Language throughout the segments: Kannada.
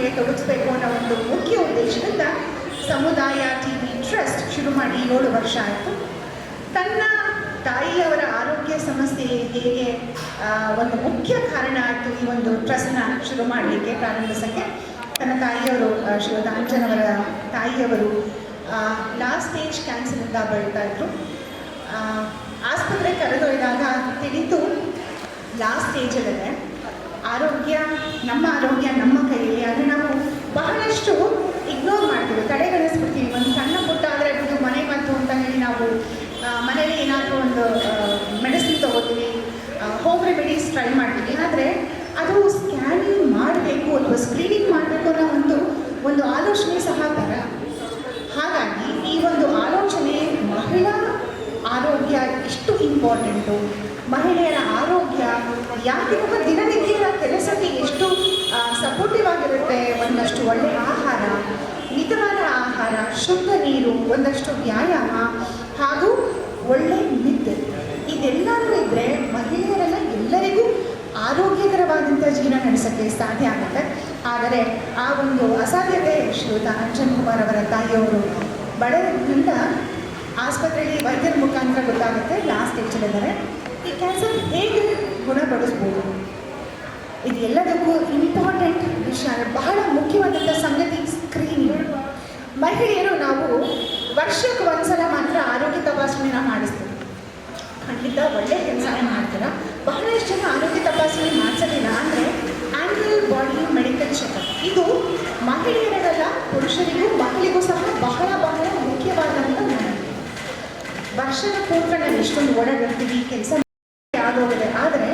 ಸೇವೆಗೆ ತೊಡಗಿಸಬೇಕು ಅನ್ನೋ ಒಂದು ಮುಖ್ಯ ಉದ್ದೇಶದಿಂದ ಸಮುದಾಯ ಟಿವಿ ಟ್ರಸ್ಟ್ ಶುರು ಮಾಡಿ 7 ವರ್ಷ ಆಯಿತು. ತನ್ನ ತಾಯಿಯವರ ಆರೋಗ್ಯ ಸಮಸ್ಯೆ ಹೇಗೆ ಒಂದು ಮುಖ್ಯ ಕಾರಣ ಆಯಿತು ಈ ಒಂದು ಟ್ರಸ್ಟ್ನ ಶುರು ಮಾಡಲಿಕ್ಕೆ ಪ್ರಾರಂಭಿಸೋಕ್ಕೆ. ತನ್ನ ತಾಯಿಯವರು ಶ್ರೀಯುತ ಅಂಜನವರ ತಾಯಿಯವರು ಲಾಸ್ಟ್ ಸ್ಟೇಜ್ ಕ್ಯಾನ್ಸರಿಂದ ಬಳಲ್ತಾ ಇದ್ರು. ಆಸ್ಪತ್ರೆಗೆ ಕರೆದೊಯ್ದಾಗ ತಿಳಿತು ಲಾಸ್ಟ್ ಸ್ಟೇಜಲ್ಲಿದೆ, ಆರೋಗ್ಯ ನಮ್ಮ ಕೈಯಲ್ಲಿ. ಅದು ನಾವು ಬಹಳಷ್ಟು ಇಗ್ನೋರ್ ಮಾಡ್ತೀವಿ, ಕಡೆಗಣಿಸ್ಬಿಡ್ತೀವಿ. ಒಂದು ಸಣ್ಣ ಪುಟ್ಟ ಆದರೆ ಇದು ಮನೆ ಮದ್ದು ಅಂತ ಹೇಳಿ ನಾವು ಮನೇಲಿ ಏನಾದರೂ ಒಂದು ಮೆಡಿಸಿನ್ ತೊಗೋತೀವಿ, ಹೋಮ್ ರೆಮಿಡೀಸ್ ಟ್ರೈ ಮಾಡ್ತೀವಿ. ಆದರೆ ಅದು ಸ್ಕ್ಯಾನಿಂಗ್ ಮಾಡಬೇಕು ಅಥವಾ ಸ್ಕ್ರೀನಿಂಗ್ ಮಾಡಬೇಕು ಅನ್ನೋ ಒಂದು ಆಲೋಚನೆ ಸಹ ಬರ. ಹಾಗಾಗಿ ಈ ಒಂದು ಆಲೋಚನೆ ಮಹಿಳಾ ಆರೋಗ್ಯ ಎಷ್ಟು ಇಂಪಾರ್ಟೆಂಟು, ಮಹಿಳೆಯರ ಆರೋಗ್ಯ ಯಾಕೆ ನಮ್ಮ ದಿನನಿತ್ಯದ ಕೆಲಸಕ್ಕೆ ಎಷ್ಟು ಸಪೋರ್ಟಿವ್ ಆಗಿರುತ್ತೆ. ಒಂದಷ್ಟು ಒಳ್ಳೆಯ ಆಹಾರ, ಮಿತವಾದ ಆಹಾರ, ಶುದ್ಧ ನೀರು, ಒಂದಷ್ಟು ವ್ಯಾಯಾಮ ಹಾಗೂ ಒಳ್ಳೆ ನಿದ್ದೆ, ಇದೆಲ್ಲವೂ ಇದ್ದರೆ ಮಹಿಳೆಯರೆಲ್ಲ ಎಲ್ಲರಿಗೂ ಆರೋಗ್ಯಕರವಾದಂಥ ಜೀವನ ನಡೆಸೋಕ್ಕೆ ಸಾಧ್ಯ ಆಗುತ್ತೆ. ಆದರೆ ಆ ಒಂದು ಅಸಾಧ್ಯತೆ ಶ್ರೀಯುತ ಅಂಜನ್ ಕುಮಾರ್ ಅವರ ತಾಯಿಯವರು ಬಡವರಿಂದ ಆಸ್ಪತ್ರೆಯಲ್ಲಿ ವೈದ್ಯರ ಮುಖಾಂತರ ಗೊತ್ತಾಗುತ್ತೆ ಲಾಸ್ಟ್ ಸ್ಟೇಜಲ್ಲಿದ್ದಾರೆ. ಈ ಕ್ಯಾನ್ಸರ್ ಹೇಗೆ ಗುಣಪಡಿಸ್ಬೋದು, ಇದು ಎಲ್ಲದಕ್ಕೂ ಇಂಪಾರ್ಟೆಂಟ್ ವಿಷಯ, ಬಹಳ ಮುಖ್ಯವಾದಂಥ ಸಂಗತಿ ಸ್ಕ್ರೀನಿಂಗ್. ಮಹಿಳೆಯರು ನಾವು ವರ್ಷಕ್ಕೆ ಒಂದ್ಸಲ ಮಾತ್ರ ಆರೋಗ್ಯ ತಪಾಸಣೆನ ಮಾಡಿಸ್ತೀವಿ. ಖಂಡಿತ ಒಳ್ಳೆಯ ಕೆಲಸನೇ ಮಾಡ್ತೀರ. ಬಹಳಷ್ಟು ಜನ ಆರೋಗ್ಯ ತಪಾಸಣೆ ಮಾಡಿಸೋದಿಲ್ಲ. ಅಂದರೆ ಆ್ಯನ್ಯುವಲ್ ಬಾಡಿ ಮೆಡಿಕಲ್ ಚೆಕಪ್ ಇದು ಮಹಿಳೆಯರಿಗೆಲ್ಲ, ಪುರುಷರಿಗೂ ಮಕ್ಕಳಿಗೂ ಸಹ ಬಹಳ ಬಹಳ ಮುಖ್ಯವಾದಂಥ ವರ್ಷದ ಪೂರ್ವ ನಾವು ಎಷ್ಟೊಂದು ಓಡಾಡಿರ್ತೀವಿ, ಕೆಲಸ ಆಗೋಗಿದೆ. ಆದರೆ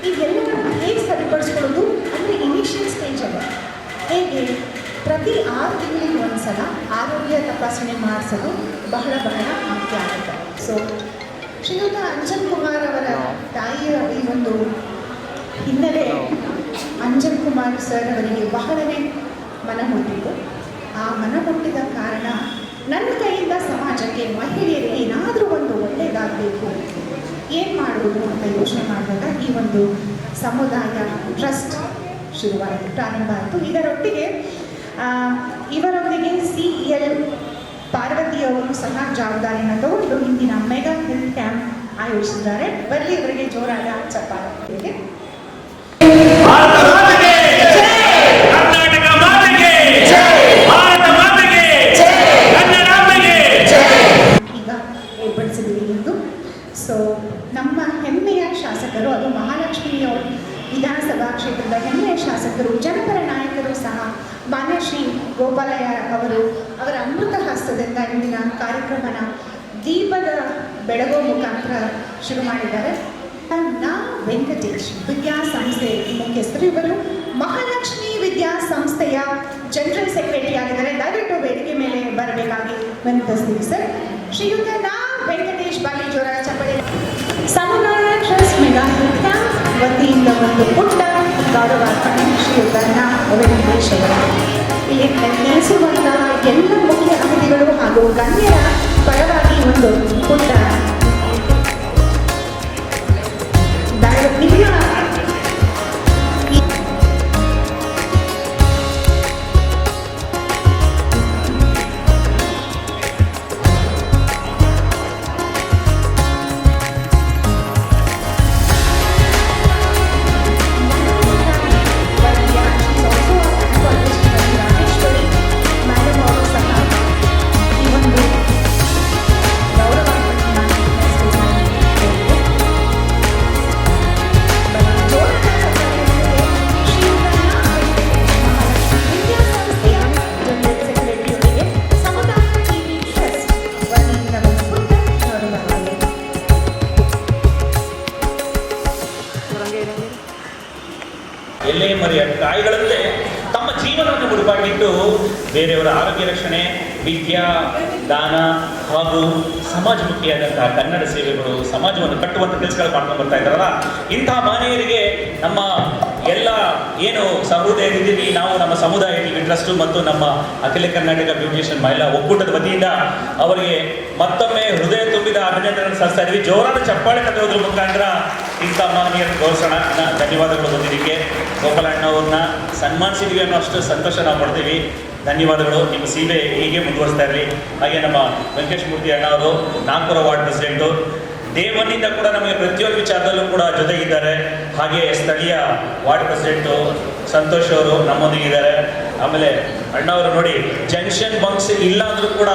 ಇದೆಲ್ಲವನ್ನು ಹೇಗೆ ಸರಿಪಡಿಸ್ಕೊಳ್ಳೋದು ಅಂದರೆ ಇನಿಷಿಯಲ್ ಸ್ಟೇಜಲ್ಲಿ ಹೇಗೆ ಪ್ರತಿ 6 ತಿಂಗಳಿಗೆ ಒಂದ್ಸಲ ಆರೋಗ್ಯ ತಪಾಸಣೆ ಮಾಡಿಸೋದು ಬಹಳ ಬಹಳ ಮುಖ್ಯ ಆಗುತ್ತೆ. ಸೊ ಶ್ರೀಯುತ ಅಂಜನ್ ಕುಮಾರ್ ಅವರ ತಾಯಿಯ ಈ ಒಂದು ಹಿನ್ನೆಲೆ ಅಂಜನ್ ಕುಮಾರ್ ಸರ್ ಅವರಿಗೆ ಬಹಳವೇ ಮನ ಮುಟ್ಟಿತು. ಆ ಮನ ಮುಟ್ಟಿದ ಕಾರಣ ನನ್ನ ಕೈಯಿಂದ ಸಮಾಜಕ್ಕೆ, ಮಹಿಳೆಯರಿಗೆ ಏನಾದರೂ ಒಂದು ಒಳ್ಳೆಯದಾಗಬೇಕು, ಏನು ಮಾಡುವುದು ಅಂತ ಯೋಚನೆ ಮಾಡಿದಾಗ ಈ ಒಂದು ಸಮುದಾಯ ಟ್ರಸ್ಟ್ ಶುರುವಾಯಿತು, ಪ್ರಾರಂಭ ಆಯಿತು. ಇದರೊಟ್ಟಿಗೆ ಇವರೊಂದಿಗೆ CEL ಪಾರ್ವತಿಯವರು ಸಹ ಜವಾಬ್ದಾರಿಯನ್ನು ತಗೊಂಡು ಇಂದಿನ ಮೆಗಾ ಹೆಲ್ತ್ ಕ್ಯಾಂಪ್ ಆಯೋಜಿಸಿದ್ದಾರೆ. ಬರಲಿ ಇವರಿಗೆ ಜೋರಾದ ಚಪ್ಪಾಳೆ. ಸೊ ನಮ್ಮ ಹೆಮ್ಮೆಯ ಶಾಸಕರು, ಅದು ಮಹಾಲಕ್ಷ್ಮಿಯವರು ವಿಧಾನಸಭಾ ಕ್ಷೇತ್ರದ ಹೆಮ್ಮೆಯ ಶಾಸಕರು, ಜನಪರ ನಾಯಕರು ಸಹ ಮಾನ್ಯ ಶ್ರೀ ಗೋಪಾಲಯ್ಯ ಅವರು ಅವರ ಅಮೃತ ಹಸ್ತದಿಂದ ಇಂದಿನ ಕಾರ್ಯಕ್ರಮನ ದೀಪದ ಬೆಳಗೋ ಮುಖಾಂತರ ಶುರು ಮಾಡಿದ್ದಾರೆ. ನಾ ವೆಂಕಟೇಶ್ ವಿದ್ಯಾಸಂಸ್ಥೆ ಮುಖ್ಯಸ್ಥರು, ಇವರು ಮಹಾಲಕ್ಷ್ಮಿ ವಿದ್ಯಾಸಂಸ್ಥೆಯ ಜನರಲ್ ಸೆಕ್ರೆಟರಿ ಆಗಿದ್ದಾರೆ. ದಯವಿಟ್ಟು ವೇದಿಕೆ ಮೇಲೆ ಬರಬೇಕಾಗಿ ವಿನಂತಿಸ್ತೀವಿ ಸರ್. ಶ್ರೀಯುತ ನಾ ವೆಂಕಟೇಶ್ ಬಾಲಿ ಜೋರ ಚಪ್ಪಳೆ. ಸಮುದಾಯ ಟ್ರಸ್ಟ್ ಮೆಗಾ ಹೆಲ್ತ್ ಕ್ಯಾಂಪ್ ವತಿಯಿಂದ ಒಂದು ಪುಟ್ಟ ಗೌರವಾರ್ಪಣೆ ಶ್ರೀಯುತ ನಾ ವೆಂಕಟೇಶ್ ಅವರು. ಇಲ್ಲಿ ನೆಲೆಸುವಂಥ ಎಲ್ಲ ಮುಖ್ಯ ಅತಿಥಿಗಳು ಹಾಗೂ ಗಣ್ಯರ ಪರವಾಗಿ ಒಂದು ಪುಟ್ಟ ಎಲ್ಲೇ ಮರೆಯ ತಾಯಿಗಳಂತೆ ತಮ್ಮ ಜೀವನವನ್ನು ಮುಡುಪಾಗಿಟ್ಟು ಬೇರೆಯವರ ಆರೋಗ್ಯ ರಕ್ಷಣೆ, ವಿದ್ಯಾ ದಾನ ಹಾಗೂ ಸಮಾಜಮುಖಿಯಾದಂತಹ ಕನ್ನಡ ಸೇವೆಗಳು, ಸಮಾಜವನ್ನು ಕಟ್ಟುವಂಥ ಕೆಲಸಗಳು ಮಾಡ್ಕೊಂಡು ಬರ್ತಾ ಇದ್ದಾರಲ್ಲ, ಇಂತಹ ಮಹನೀಯರಿಗೆ ನಮ್ಮ ಎಲ್ಲ ಏನು ಸಹೃದಯರಿದ್ದೀವಿ ನಾವು, ನಮ್ಮ ಸಮುದಾಯ ಟಿವಿ ಟ್ರಸ್ಟ್ ಮತ್ತು ನಮ್ಮ ಅಖಿಲ ಕರ್ನಾಟಕ ಬ್ಯೂಟಿಷಿಯನ್ ಮಹಿಳಾ ಒಕ್ಕೂಟದ ವತಿಯಿಂದ ಅವರಿಗೆ ಮತ್ತೊಮ್ಮೆ ಹೃದಯ ತುಂಬಿದ ಅಭಿನಂದನೆ ಸಲ್ಲಿಸ್ತಾ ಇದ್ದೀವಿ. ಜೋರಾದ ಚಪ್ಪಾಳೆ ತಟ್ಟೋದ್ರ ಮುಖಾಂತರ ಇಂಥ ಮಹನೀಯರು ಗೌರವಿಸೋಣ. ಧನ್ಯವಾದಗಳು ಬಂದಿದ್ದಕ್ಕೆ. ಗೋಪಾಲಣ್ಣ ಅವ್ರನ್ನ ಸನ್ಮಾನಿಸಿದ್ವಿ ಅನ್ನೋ ಅಷ್ಟು ಸಂತೋಷ ನಾವು ಪಡ್ತೀವಿ. ಧನ್ಯವಾದಗಳು. ನಿಮ್ಮ ಸೇವೆ ಹೀಗೆ ಮುಂದುವರಿಸ್ತಾ ಇರಲಿ. ಹಾಗೆ ನಮ್ಮ ವೆಂಕಟೇಶ್ ಮೂರ್ತಿ ಅಣ್ಣ ಅವರು ನಾಗ್ಪುರ ವಾರ್ಡ್ ಪ್ರೆಸಿಡೆಂಟು, ದೇವನಿಂದ ಕೂಡ ನಮಗೆ ಪ್ರತಿಯೊಂದು ವಿಚಾರದಲ್ಲೂ ಕೂಡ ಜೊತೆಗಿದ್ದಾರೆ. ಹಾಗೆ ಸ್ಥಳೀಯ ವಾರ್ಡ್ ಪ್ರೆಸಿಡೆಂಟು ಸಂತೋಷ್ ಅವರು ನಮ್ಮೊಂದಿಗಿದ್ದಾರೆ. ಆಮೇಲೆ ಅಣ್ಣವರು ನೋಡಿ, ಜಂಕ್ಷನ್ ಬಂಕ್ಸ್ ಇಲ್ಲ ಅಂದ್ರೂ ಕೂಡ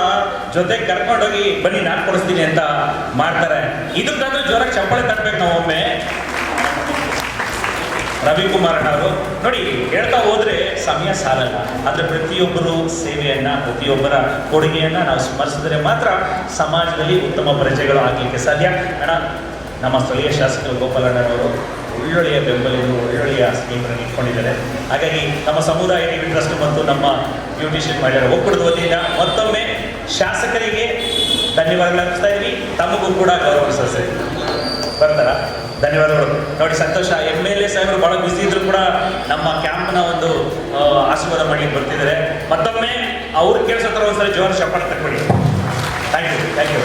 ಜೊತೆಗೆ ಕರ್ಕೊಂಡೋಗಿ ಬನ್ನಿ ನಾನು ಕೊಡಿಸ್ತೀನಿ ಅಂತ ಮಾಡ್ತಾರೆ. ಇದಕ್ಕಾದ್ರೂ ಜೋರಾಗಿ ಚಪ್ಪಾಳೆ ತಟ್ಟಬೇಕು ನಾವು ಒಮ್ಮೆ. ರವಿಕುಮಾರ್ ಅಣ್ಣವರು ನೋಡಿ, ಹೇಳ್ತಾ ಹೋದ್ರೆ ಸಮಯ ಸಾಲಲ್ಲ. ಆದರೆ ಪ್ರತಿಯೊಬ್ಬರು ಸೇವೆಯನ್ನ, ಪ್ರತಿಯೊಬ್ಬರ ಕೊಡುಗೆಯನ್ನ ನಾವು ಸ್ಮರಿಸಿದ್ರೆ ಮಾತ್ರ ಸಮಾಜದಲ್ಲಿ ಉತ್ತಮ ಪ್ರಜೆಗಳು ಆಗಲಿಕ್ಕೆ ಸಾಧ್ಯ. ಅಣ್ಣ, ನಮ್ಮ ಸ್ಥಳೀಯ ಶಾಸಕರು ಗೋಪಾಲಣ್ಣನವರು ಒಳ್ಳೊಳ್ಳೆಯ ಬೆಂಬಲಿಗರು, ಒಳ್ಳೊಳ್ಳೆಯ ಸ್ನೇಹಿತರನ್ನು ಇಟ್ಕೊಂಡಿದ್ದಾರೆ. ಹಾಗಾಗಿ ನಮ್ಮ ಸಮುದಾಯ ಟಿವಿ ಟ್ರಸ್ಟ್ ಮತ್ತು ನಮ್ಮ ಬ್ಯೂಟಿಷಿಯನ್ ಮಾಡಿರೋ ಒಕ್ಕೂಟದ ವತಿಯಿಂದ ಮತ್ತೊಮ್ಮೆ ಶಾಸಕರಿಗೆ ಧನ್ಯವಾದಗಳು ಅರ್ಪಿಸ್ತಾ ಇದ್ವಿ. ತಮಗೂ ಕೂಡ ಗೌರವ ಸಲ್ಲಿಸ್ತೀವಿ. ಬರ್ತಾರ? ಧನ್ಯವಾದಗಳು. ನೋಡಿ ಸಂತೋಷ, MLA ಸಾಹೇಬರು ಭಾಳ ಬಿಸಿ ಇದ್ರು ಕೂಡ ನಮ್ಮ ಕ್ಯಾಂಪ್ನ ಒಂದು ಆಶೀರ್ವಾದ ಮಾಡಲಿಕ್ಕೆ ಬರ್ತಿದ್ದಾರೆ. ಮತ್ತೊಮ್ಮೆ ಅವ್ರು ಕೇಳಿಸೋ ಥರ ಒಂದ್ಸಲ ಜೋರು ಚಪ್ಪಾಳೆ ತಕ್ಕೊಳ್ಳಿ. Thank you.